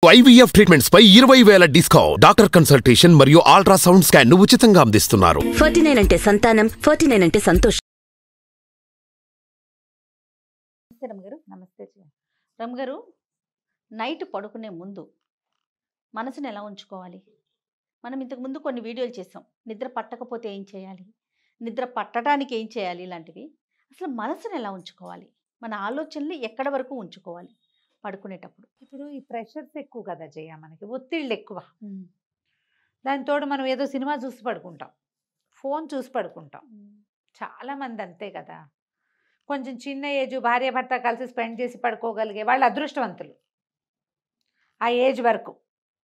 IVF treatments పై 20,000 discount. Doctor consultation మరియు ultrasound scan ను ఉచితంగా అందిస్తున్నారు. 49 అంటే సంతానం, 49 అంటే సంతోషం. రమగారు నమస్తే. రమగారు, నైట్ పడుకునే ముందు మనసుని ఎలా ఉంచుకోవాలి? మనం ఇంతకు ముందు కొన్ని వీడియోలు చేసాం. నిద్ర పట్టకపోతే ఏం చేయాలి, నిద్ర పట్టడానికి ఏం చేయాలి, ఇలాంటివి. అసలు మనసుని ఎలా ఉంచుకోవాలి, మన ఆలోచనలు ఎక్కడ వరకు ఉంచుకోవాలి పడుకునేటప్పుడు? ఇప్పుడు ఈ ప్రెషర్స్ ఎక్కువ కదా జయ, మనకి ఒత్తిళ్ళు ఎక్కువ. దానితోడు మనం ఏదో సినిమా చూసి పడుకుంటాం, ఫోన్ చూసి పడుకుంటాం. చాలామంది అంతే కదా. కొంచెం చిన్న ఏజ్ భార్య భర్త కలిసి స్పెండ్ చేసి పడుకోగలిగే వాళ్ళు అదృష్టవంతులు. ఆ ఏజ్ వరకు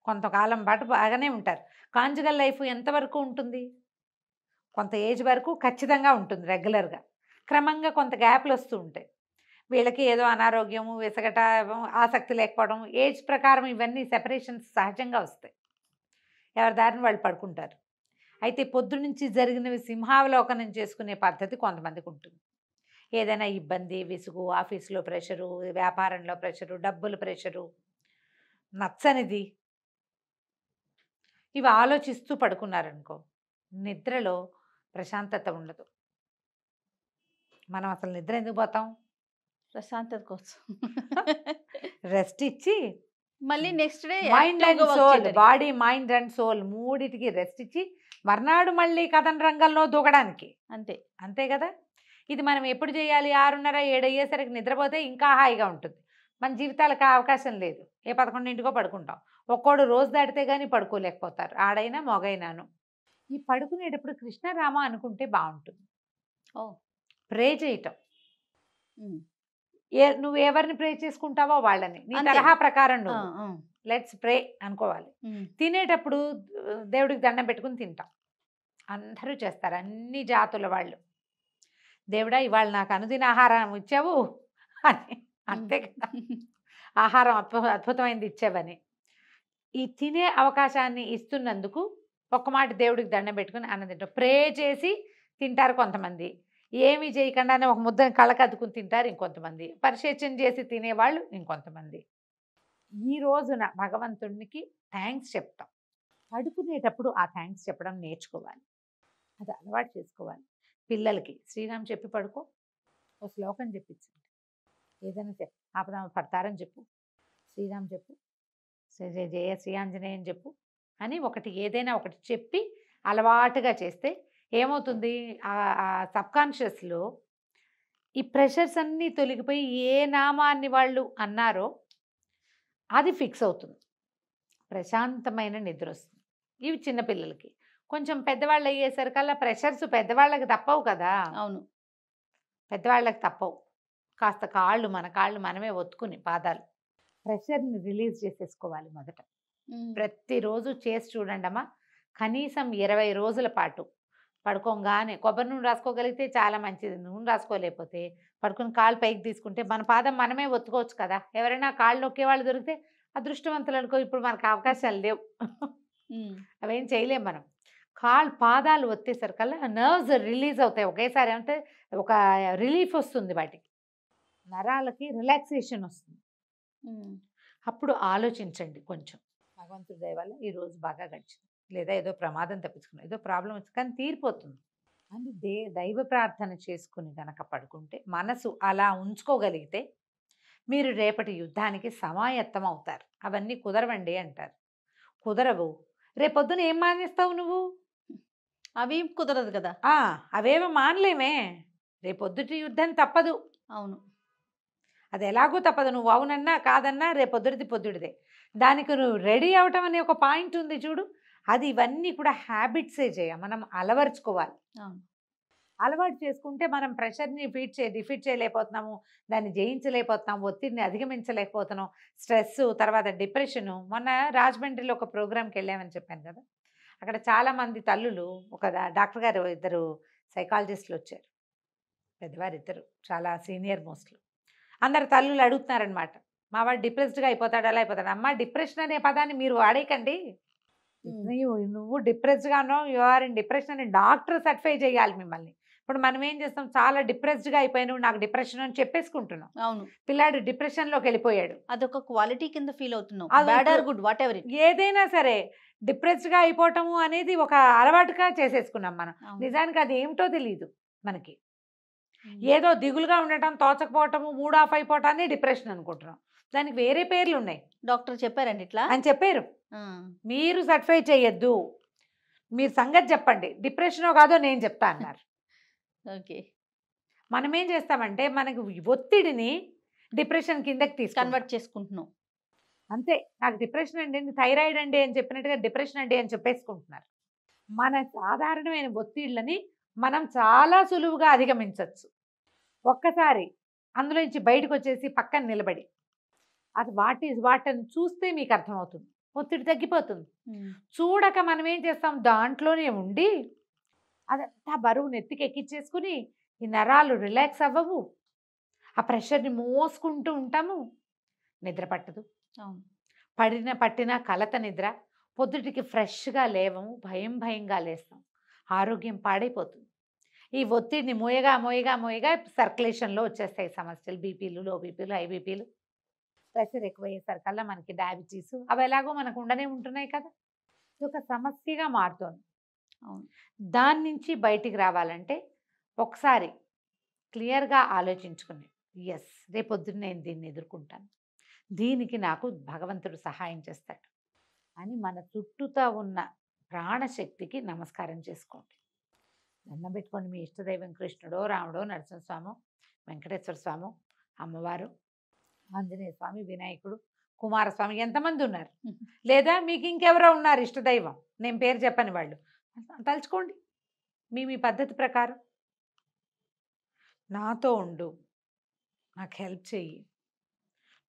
కొంతకాలం పాటు బాగానే ఉంటారు. కాంజుగల్ లైఫ్ ఎంతవరకు ఉంటుంది? కొంత ఏజ్ వరకు ఖచ్చితంగా ఉంటుంది రెగ్యులర్గా. క్రమంగా కొంత గ్యాప్లు వస్తూ ఉంటాయి. వీళ్ళకి ఏదో అనారోగ్యము, విసగట, ఆసక్తి లేకపోవడం, ఏజ్ ప్రకారం ఇవన్నీ సెపరేషన్స్ సహజంగా వస్తాయి. ఎవరి దారిని వాళ్ళు పడుకుంటారు. అయితే పొద్దునుంచి జరిగినవి సింహావలోకనం చేసుకునే పద్ధతి కొంతమందికి ఉంటుంది. ఏదైనా ఇబ్బంది, విసుగు, ఆఫీసులో ప్రెషరు, వ్యాపారంలో ప్రెషరు, డబ్బుల ప్రెషరు, నచ్చనిది, ఇవి ఆలోచిస్తూ పడుకున్నారనుకో, నిద్రలో ప్రశాంతత ఉండదు. మనం అసలు నిద్ర ఎందుకు పోతాం? ప్రశాంతత కోసం. రెస్ట్ ఇచ్చి మళ్ళీ next day mind and soul, body, mind and soul మూడిటికి రెస్ట్ ఇచ్చి మర్నాడు మళ్ళీ కథన రంగంలో దూకడానికి. అంతే అంతే కదా. ఇది మనం ఎప్పుడు చేయాలి? 6:30, 7 అయ్యేసరికి నిద్రపోతే ఇంకా హాయిగా ఉంటుంది. మన జీవితాలకు అవకాశం లేదు. ఏ 11ంటికో పడుకుంటాం. ఒక్కోడు రోజు దాటితే కానీ పడుకోలేకపోతారు, ఆడైనా మొగైనాను. ఈ పడుకునేటప్పుడు కృష్ణరామ అనుకుంటే బాగుంటుంది. ప్రే చేయటం. నువ్వు ఎవరిని ప్రే చేసుకుంటావో వాళ్ళని, నీ తరహా ప్రకారం నువ్వు లెట్స్ ప్రే అనుకోవాలి. తినేటప్పుడు దేవుడికి దండం పెట్టుకుని తింటాం. అందరూ చేస్తారు, అన్ని జాతుల వాళ్ళు. దేవుడా ఇవాళ నాకు అనుదిన ఆహారం ఇచ్చావు అని. అంతే కదా, ఆహారం అద్భుతమైనది ఇచ్చావని. ఈ తినే అవకాశాన్ని ఇస్తున్నందుకు ఒక్క మాట దేవుడికి దండం పెట్టుకుని అన్నం తింటాం. ప్రే చేసి తింటారు కొంతమంది. ఏమీ చేయకుండానే ఒక ముద్దని కళ్ళకు అద్దుకుని తింటారు ఇంకొంతమంది. పరిశేచన చేసి తినేవాళ్ళు ఇంకొంతమంది. ఈ రోజున భగవంతుడికి థ్యాంక్స్ చెప్తాం. పడుకునేటప్పుడు ఆ థ్యాంక్స్ చెప్పడం నేర్చుకోవాలి. అది అలవాటు చేసుకోవాలి. పిల్లలకి శ్రీరామ్ చెప్పి పడుకో, ఓ శ్లోకం చెప్పించండి. ఏదైనా చెప్పు, ఆపదామ పడతారని చెప్పు, శ్రీరామ్ చెప్పు, జయ శ్రీ ఆంజనేయని చెప్పు అని ఒకటి ఏదైనా ఒకటి చెప్పి అలవాటుగా చేస్తే ఏమవుతుంది, ఆ సబ్కాన్షియస్లో ఈ ప్రెషర్స్ అన్నీ తొలగిపోయి ఏ నామాన్ని వాళ్ళు అన్నారో అది ఫిక్స్ అవుతుంది. ప్రశాంతమైన నిద్ర వస్తుంది. ఇవి చిన్నపిల్లలకి. కొంచెం పెద్దవాళ్ళు అయ్యేసరికల్లా ప్రెషర్స్ పెద్దవాళ్ళకి తప్పవు కదా. అవును, పెద్దవాళ్ళకి తప్పవు. కాస్త కాళ్ళు, మన కాళ్ళు మనమే ఒత్తుకుని పాదాలు ప్రెషర్ని రిలీజ్ చేసేసుకోవాలి. మొదట ప్రతిరోజు చేసి చూడండి అమ్మా. కనీసం 20 రోజుల పాటు పడుకోగానే కొబ్బరి నూనె రాసుకోగలిగితే చాలా మంచిది. నూనె రాసుకోలేకపోతే పడుకుని కాళ్ళు పైకి తీసుకుంటే మన పాదం మనమే ఒత్తుకోవచ్చు కదా. ఎవరైనా కాళ్ళు నొక్కే వాళ్ళు దొరికితే అదృష్టవంతులు అనుకో. ఇప్పుడు మనకు అవకాశాలు లేవు, అవేం చేయలేం మనం. పాదాలు ఒత్తేసరికల్లా నర్వ్స్ రిలీజ్ అవుతాయి ఒకేసారి. అంటే ఒక రిలీఫ్ వస్తుంది, వాటికి నరాలకి రిలాక్సేషన్ వస్తుంది. అప్పుడు ఆలోచించండి కొంచెం. భగవంతుడి దయ వల్ల ఈరోజు బాగా గడిచింది, లేదా ఏదో ప్రమాదం తప్పించుకున్నాం, ఏదో ప్రాబ్లం వచ్చి కానీ తీరిపోతుంది అని దైవ ప్రార్థన చేసుకుని కనుక పడుకుంటే, మనసు అలా ఉంచుకోగలిగితే మీరు రేపటి యుద్ధానికి సమాయత్తం అవుతారు. అవన్నీ కుదరవండి అంటారు. కుదరవు. రేపొద్దున ఏం మానేస్తావు నువ్వు? అవి కుదరదు కదా. అవేమో మానలేమే. రేపొద్దుటి యుద్ధం తప్పదు. అవును, అది ఎలాగూ తప్పదు. నువ్వు అవునన్నా కాదన్నా రేపొద్దుటిది పొద్దుటిదే. దానికి నువ్వు రెడీ అవటం అనే ఒక పాయింట్ ఉంది చూడు. అది ఇవన్నీ కూడా హ్యాబిట్సే మనం అలవర్చుకోవాలి. అలవాటు చేసుకుంటే మనం ప్రెషర్ని డిఫీట్ చేయలేకపోతున్నాము, దాన్ని జయించలేకపోతున్నాము, ఒత్తిడిని అధిగమించలేకపోతున్నాం. స్ట్రెస్, తర్వాత డిప్రెషను. మొన్న రాజమండ్రిలో ఒక ప్రోగ్రామ్కి వెళ్ళామని చెప్పాను కదా. అక్కడ చాలామంది తల్లులు, ఒక డాక్టర్ గారు, 2 సైకాలజిస్టులు వచ్చారు. పెద్దవారు 2, చాలా సీనియర్ మోస్ట్లు. అందరు తల్లులు అడుగుతున్నారనమాట, మా వాడు డిప్రెస్డ్గా అయిపోతాడు, అలా అయిపోతాడు. అమ్మ, డిప్రెషన్ అనే పదాన్ని మీరు వాడేయకండి. నువ్వు డిప్రెస్డ్గా ఉన్నావు, యు ఆర్ ఇన్ డిప్రెషన్ అని డాక్టర్ సర్టిఫై చేయాలి మిమ్మల్ని. ఇప్పుడు మనం ఏం చేస్తాం, చాలా డిప్రెస్డ్గా అయిపోయినావు, నాకు డిప్రెషన్ అని చెప్పేసుకుంటున్నాం. అవును, పిల్లాడు డిప్రెషన్లోకి వెళ్ళిపోయాడు. అదొక క్వాలిటీ కింద ఫీల్ అవుతున్నాం. అది బ్యాడ్ ఆర్ ఇప్పుడు గుడ్ వాట్ ఎవర్ ఇట్. ఏదైనా సరే డిప్రెస్డ్గా అయిపోవటము అనేది ఒక అలవాటుగా చేసేసుకున్నాం మనం. నిజానికి అది ఏమిటో తెలియదు మనకి. ఏదో దిగులుగా ఉండటం, తోచకపోవటము, మూడ్ ఆఫ్ అయిపోవటాన్ని డిప్రెషన్ అనుకుంటున్నాం. దానికి వేరే పేర్లు ఉన్నాయి. డాక్టర్ చెప్పారండి ఇట్లా అని చెప్పారు. మీరు సర్టిఫై చేయొద్దు, మీరు సంగతి చెప్పండి, డిప్రెషనో కాదో నేను చెప్తా అన్నారు. ఓకే, మనం ఏం చేస్తామంటే మనకి ఒత్తిడిని డిప్రెషన్ కిందకి కన్వర్ట్ చేసుకుంటున్నాం. అంతే. నాకు డిప్రెషన్ అండి, థైరాయిడ్ అండి అని చెప్పినట్టుగా డిప్రెషన్ అండి అని చెప్పేసుకుంటున్నారు. మన సాధారణమైన ఒత్తిళ్ళని మనం చాలా సులువుగా అధిగమించవచ్చు. ఒక్కసారి అందులో నుంచి బయటకు వచ్చేసి పక్కన నిలబడి అది వాటిని చూస్తే మీకు అర్థమవుతుంది, ఒత్తిడి తగ్గిపోతుంది. చూడక మనం ఏం చేస్తాం, దాంట్లోనే ఉండి అదంతా బరువు నెత్తికి ఎక్కించేసుకుని ఈ నరాలు రిలాక్స్ అవ్వవు, ఆ ప్రెషర్ని మోసుకుంటూ ఉంటాము, నిద్ర పట్టదు. పట్టిన కలత నిద్ర, పొద్దుటికి ఫ్రెష్గా లేవము, భయంగా లేస్తాం, ఆరోగ్యం పాడైపోతుంది. ఈ ఒత్తిడిని మోయగా సర్క్యులేషన్లో వచ్చేస్తాయి సమస్యలు, బీపీలు, లో బీపీలు, హై బీపీలు. ప్రెషర్ ఎక్కువయ్యేసరికల్లా మనకి డయాబెటీస్ అవి ఎలాగో మనకు ఉండనే ఉంటున్నాయి కదా. ఇది ఒక సమస్యగా మారుతోంది. దాని నుంచి బయటికి రావాలంటే ఒకసారి క్లియర్గా ఆలోచించుకుని, ఎస్ రేపొద్దున నేను దీన్ని ఎదుర్కొంటాను, దీనికి నాకు భగవంతుడు సహాయం చేస్తాడు అని మన చుట్టూతా ఉన్న ప్రాణశక్తికి నమస్కారం చేసుకోండి. దండం పెట్టుకోండి. మీ ఇష్టదైవం కృష్ణుడో, రాముడో, నరసింహస్వామో, వెంకటేశ్వర స్వామి, అమ్మవారు, ఆంజనేయ స్వామి, వినాయకుడు, కుమారస్వామి, ఎంతమంది ఉన్నారు, లేదా మీకు ఇంకెవరో ఉన్నారు ఇష్టదైవం, నేను పేరు చెప్పని వాళ్ళు, తలుచుకోండి. మీ పద్ధతి ప్రకారం నాతో ఉండు, నాకు హెల్ప్ చెయ్యి,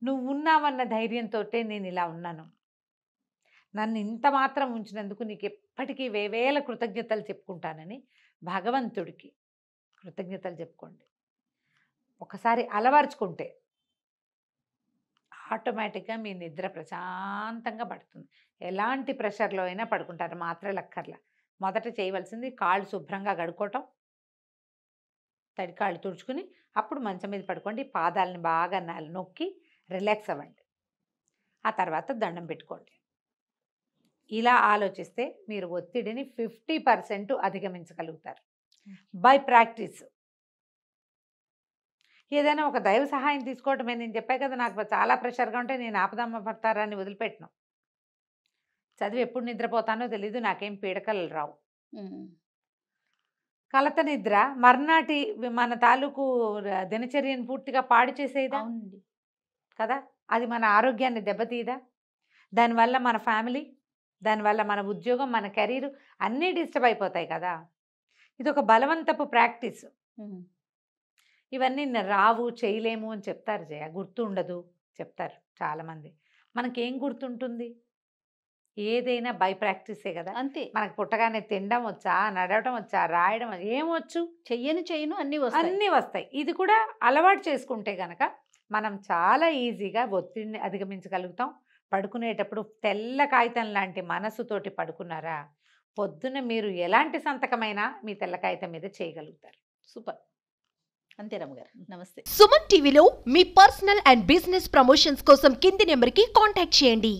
నువ్వు ఉన్నావన్న ధైర్యంతో నేను ఇలా ఉన్నాను, నన్ను ఇంత మాత్రం ఉంచినందుకు నీకు ఎప్పటికీ వేవేల కృతజ్ఞతలు చెప్పుకుంటానని భగవంతుడికి కృతజ్ఞతలు చెప్పుకోండి. ఒకసారి అలవర్చుకుంటే ఆటోమేటిక్గా మీ నిద్ర ప్రశాంతంగా పడుతుంది. ఎలాంటి ప్రెషర్లో అయినా పడుకుంటారు, మాత్రలు అక్కర్లా. మొదట చేయవలసింది కాళ్ళు శుభ్రంగా కడుక్కోవటం, తడి కాళ్ళు తుడుచుకుని అప్పుడు మంచం మీద పడుకోండి. పాదాలని బాగా నొక్కి రిలాక్స్ అవ్వండి. ఆ తర్వాత దండం పెట్టుకోండి. ఇలా ఆలోచిస్తే మీరు ఒత్తిడిని 50% అధిగమించగలుగుతారు బై ప్రాక్టీస్. ఏదైనా ఒక దైవ సహాయం తీసుకోవటమే. నేను చెప్పాను కదా, నాకు చాలా ప్రెషర్గా ఉంటే నేను ఆపదమ్మ పడతారని వదిలిపెట్టను. చదివి ఎప్పుడు నిద్రపోతానో తెలీదు, నాకేం పీడకలు రావు. కలత నిద్ర మర్నాటి మన తాలూకు దినచర్యను పూర్తిగా పాడు చేసేదా కదా, అది మన ఆరోగ్యాన్ని దెబ్బతీయదా, దానివల్ల మన ఫ్యామిలీ, దానివల్ల మన ఉద్యోగం, మన కెరీర్ అన్నీ డిస్టర్బ్ అయిపోతాయి కదా. ఇది ఒక బలవంతపు ప్రాక్టీస్. ఇవన్నీ రావు, చేయలేము అని చెప్తారు జయ, గుర్తు ఉండదు చెప్తారు చాలామంది. మనకేం గుర్తుంటుంది? ఏదైనా బై ప్రాక్టీసే కదా. అంతే. మనకు పుట్టగానే తినడం వచ్చా, నడవటం వచ్చా, రాయడం ఏమొచ్చు, చెయ్యను అన్నీ వస్తాయి. ఇది కూడా అలవాటు చేసుకుంటే గనక మనం చాలా ఈజీగా ఒత్తిడిని అధిగమించగలుగుతాం. పడుకునేటప్పుడు తెల్ల కాగితం లాంటి మనసుతోటి పడుకున్నారా, పొద్దున మీరు ఎలాంటి సంతకమైనా మీ తెల్ల కాగితం మీద చేయగలుగుతారు. సూపర్. అంతే రమ్మగారు, నమస్తే. సుమన్ టీవీలో మీ పర్సనల్ అండ్ బిజినెస్ ప్రమోషన్స్ కోసం కింది నెంబర్కి కాంటాక్ట్ చేయండి.